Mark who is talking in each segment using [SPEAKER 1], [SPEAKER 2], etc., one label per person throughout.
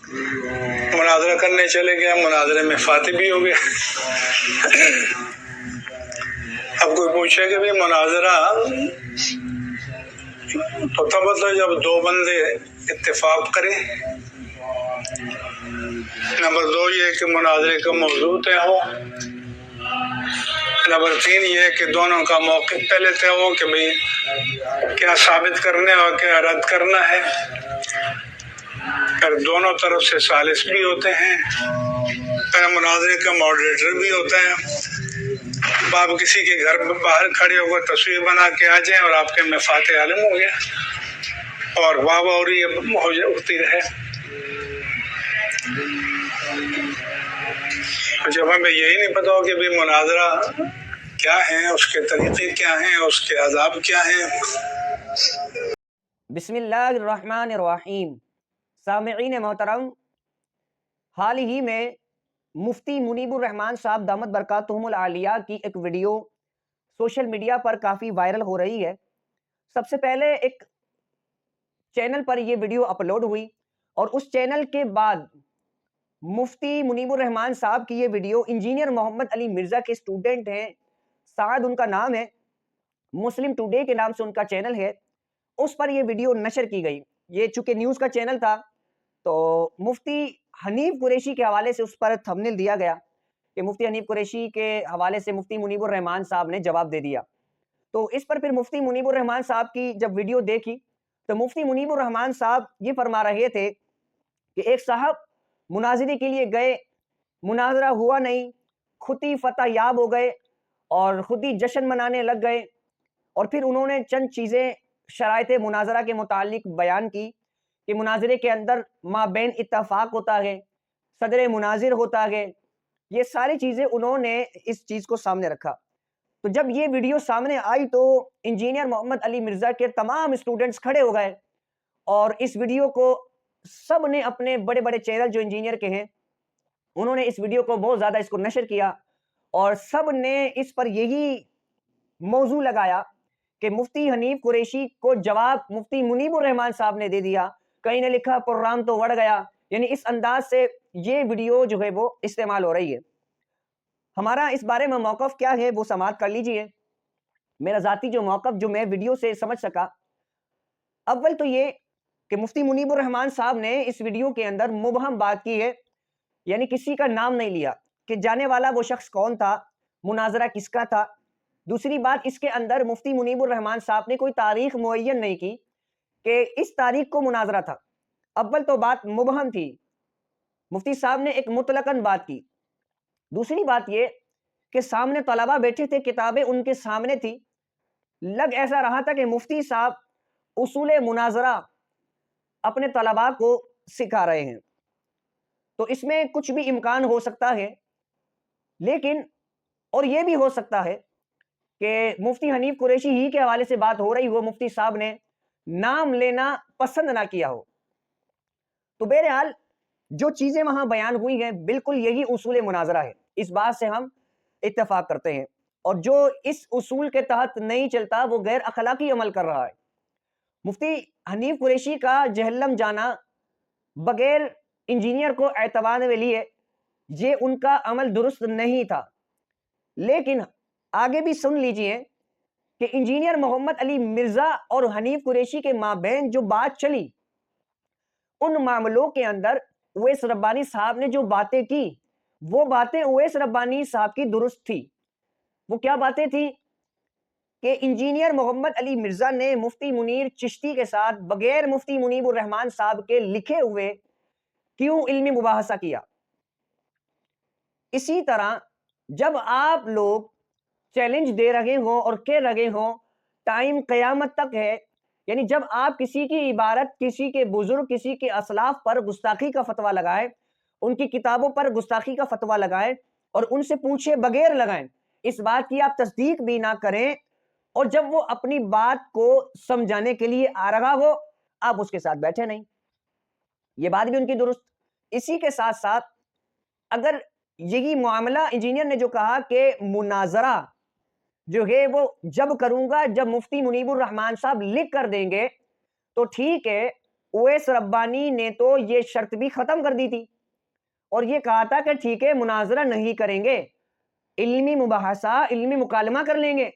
[SPEAKER 1] مناظرہ کرنے چلے گئے، مناظرے میں فاتح بھی ہو گیا۔ اب کوئی پوچھے کہ بھی مناظرہ تو تب ہوتا ہے جب دو بندے اتفاق کریں۔ نمبر 2 یہ کہ مناظرے کا موضوع طے ہو۔ نمبر 3 یہ کہ دونوں کا موقف پہلے طے ہو کہ بھئی کیا ثابت کرنے اور کیا رد کرنا ہے۔ پھر دونوں طرف سے ثالث بھی ہوتے ہیں، پھر مناظرے کا ماڈریٹر بھی ہوتا ہے۔ اب آپ کسی کے گھر باہر کھڑے ہو کر تصویر بنا کے آ جائیں اور آپ کے میں فاتح عالم ہو گیا اور واہ واہ اور یہ ہوتی رہے۔ جب ہمیں یہی نہیں پتا ہو کہ بھی مناظرہ کیا ہے، اس کے طریقے کیا ہیں، اس کے آداب کیا ہیں۔
[SPEAKER 2] بسم اللہ الرحمن الرحیم۔ سامعین محترم، حال ہی میں مفتی منیب الرحمان صاحب دامت برکاتہم العالیہ کی ایک ویڈیو سوشل میڈیا پر کافی وائرل ہو رہی ہے۔ سب سے پہلے ایک چینل پر یہ ویڈیو اپلوڈ ہوئی اور اس چینل کے بعد مفتی منیب الرحمان صاحب کی یہ ویڈیو انجینئر محمد علی مرزا کے اسٹوڈنٹ ہیں، سعد ان کا نام ہے، مسلم ٹوڈے کے نام سے ان کا چینل ہے، اس پر یہ ویڈیو نشر کی گئی۔ یہ چونکہ نیوز کا چینل تھا تو مفتی حنیف قریشی کے حوالے سے اس پر تھمبنیل دیا گیا کہ مفتی حنیف قریشی کے حوالے سے مفتی منیب الرحمان صاحب نے جواب دے دیا۔ تو اس پر پھر مفتی منیب الرحمان صاحب کی جب ویڈیو دیکھی تو مفتی منیب الرحمان صاحب یہ فرما رہے تھے کہ ایک صاحب مناظرے کے لیے گئے، مناظرہ ہوا نہیں، خود ہی فتح یاب ہو گئے اور خود ہی جشن منانے لگ گئے، اور پھر انہوں نے چند چیزیں شرائط مناظرہ کے متعلق بیان کی کہ مناظرے کے اندر مابین اتفاق ہوتا ہے، صدر مناظر ہوتا ہے، یہ ساری چیزیں انہوں نے اس چیز کو سامنے رکھا۔ تو جب یہ ویڈیو سامنے آئی تو انجینئر محمد علی مرزا کے تمام اسٹوڈنٹس کھڑے ہو گئے اور اس ویڈیو کو سب نے اپنے بڑے بڑے چینل جو انجینئر کے ہیں انہوں نے اس ویڈیو کو بہت زیادہ اس کو نشر کیا اور سب نے اس پر یہی موضوع لگایا کہ مفتی حنیف قریشی کو جواب مفتی منیب الرحمان صاحب نے دے دیا، کہیں نے لکھا پروگرام تو وڑ گیا، یعنی اس انداز سے یہ ویڈیو جو ہے وہ استعمال ہو رہی ہے۔ ہمارا اس بارے میں موقف کیا ہے وہ سماعت کر لیجئے۔ میرا ذاتی جو موقف جو میں ویڈیو سے سمجھ سکا، اول تو یہ کہ مفتی منیب الرحمان صاحب نے اس ویڈیو کے اندر مبہم بات کی ہے، یعنی کسی کا نام نہیں لیا کہ جانے والا وہ شخص کون تھا، مناظرہ کس کا تھا۔ دوسری بات، اس کے اندر مفتی منیب الرحمان صاحب نے کوئی تاریخ معین نہیں کی کہ اس تاریخ کو مناظرہ تھا۔ اول تو بات مبہم تھی، مفتی صاحب نے ایک مطلقاً بات کی۔ دوسری بات یہ کہ سامنے طلبہ بیٹھے تھے، کتابیں ان کے سامنے تھی، لگ ایسا رہا تھا کہ مفتی صاحب اصول مناظرہ اپنے طلباء کو سکھا رہے ہیں۔ تو اس میں کچھ بھی امکان ہو سکتا ہے، لیکن اور یہ بھی ہو سکتا ہے کہ مفتی حنیف قریشی ہی کے حوالے سے بات ہو رہی ہو، مفتی صاحب نے نام لینا پسند نہ کیا ہو۔ تو بہرحال جو چیزیں وہاں بیان ہوئی ہیں بالکل یہی اصول مناظرہ ہے، اس بات سے ہم اتفاق کرتے ہیں، اور جو اس اصول کے تحت نہیں چلتا وہ غیر اخلاقی عمل کر رہا ہے۔ مفتی حنیف قریشی کا جہنم جانا بغیر انجینئر کو اعتبار میں لیے یہ ان کا عمل درست نہیں تھا، لیکن آگے بھی سن لیجئے کہ انجینئر محمد علی مرزا اور حنیف قریشی کے مابین جو بات چلی، ان معاملوں کے اندر اویس ربانی صاحب نے جو باتیں کی وہ باتیں اویس ربانی صاحب کی درست تھی۔ وہ کیا باتیں تھی کہ انجینئر محمد علی مرزا نے مفتی منیر چشتی کے ساتھ بغیر مفتی منیب الرحمان صاحب کے لکھے ہوئے کیوں علمی مباحثہ کیا۔ اسی طرح جب آپ لوگ چیلنج دے رہے ہوں اور کہہ رہے ہوں ٹائم قیامت تک ہے، یعنی جب آپ کسی کی عبارت، کسی کے بزرگ، کسی کے اسلاف پر گستاخی کا فتویٰ لگائیں، ان کی کتابوں پر گستاخی کا فتویٰ لگائیں اور ان سے پوچھے بغیر لگائیں، اس بات کی آپ تصدیق بھی نہ کریں، اور جب وہ اپنی بات کو سمجھانے کے لیے آ رہا ہو آپ اس کے ساتھ بیٹھے نہیں، یہ بات بھی ان کی درست۔ اسی کے ساتھ ساتھ اگر یہی معاملہ انجینئر نے جو کہا کہ مناظرہ جو ہے وہ جب کروں گا جب مفتی منیب الرحمان صاحب لکھ کر دیں گے تو ٹھیک ہے، اویس ربانی نے تو یہ شرط بھی ختم کر دی تھی اور یہ کہا تھا کہ ٹھیک ہے مناظرہ نہیں کریں گے، علمی مباحثہ، علمی مکالمہ کر لیں گے۔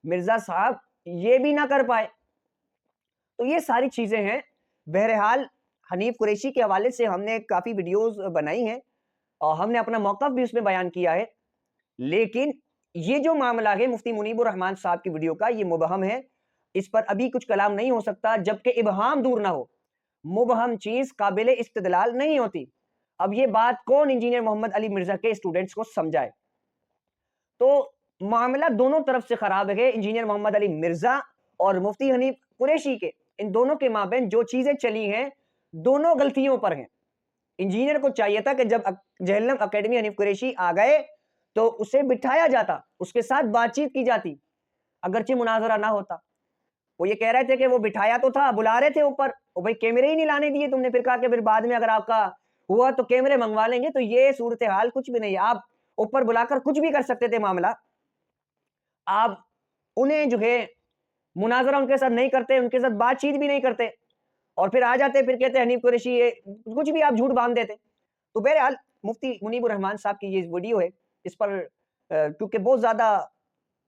[SPEAKER 2] مرزا صاحب یہ بھی نہ کر پائے۔ تو یہ ساری چیزیں ہیں۔ بہرحال حنیف قریشی کے حوالے سے ہم نے کافی ویڈیوز بنائی ہیں اور ہم نے اپنا موقف بھی اس میں بیان کیا ہے، لیکن یہ جو معاملہ ہے مفتی منیب الرحمان صاحب کی ویڈیو کا، یہ مبہم ہے، اس پر ابھی کچھ کلام نہیں ہو سکتا جبکہ ابہام دور نہ ہو۔ مبہم چیز قابل استدلال نہیں ہوتی۔ اب یہ بات کون انجینئر محمد علی مرزا کے اسٹوڈنٹس کو سمجھائے؟ تو معاملہ دونوں طرف سے خراب ہے، انجینئر محمد علی مرزا اور مفتی حنیف قریشی کے، ان دونوں کے مابین جو چیزیں چلی ہیں دونوں غلطیوں پر ہیں۔ انجینئر کو چاہیے تھا کہ جب جہلم اکیڈمی حنیف قریشی آ گئے تو اسے بٹھایا جاتا، اس کے ساتھ بات چیت کی جاتی، اگرچہ مناظرہ نہ ہوتا۔ وہ یہ کہہ رہے تھے کہ وہ بٹھایا تو تھا، بلا رہے تھے اوپر، وہ بھائی کیمرے ہی نہیں لانے دیے تم نے، پھر کہا کہ پھر بعد میں اگر آپ کا ہوا تو کیمرے منگوا لیں گے۔ تو یہ صورتحال کچھ بھی نہیں ہے، آپ اوپر بلا کر کچھ بھی کر سکتے تھے معاملہ۔ آپ انہیں جو ہے مناظرہ ان کے ساتھ نہیں کرتے، ان کے ساتھ بات چیت بھی نہیں کرتے، اور پھر آ جاتے، پھر کہتے حنیف قریشی کچھ بھی آپ جھوٹ باندھ دیتے۔ تو بہرحال مفتی منیب الرحمان صاحب کی یہ ویڈیو ہے، اس پر کیونکہ بہت زیادہ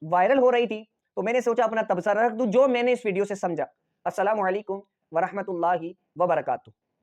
[SPEAKER 2] وائرل ہو رہی تھی تو میں نے سوچا اپنا تبصرہ رکھ دوں جو میں نے اس ویڈیو سے سمجھا۔ السلام علیکم ورحمۃ اللہ وبرکاتہ۔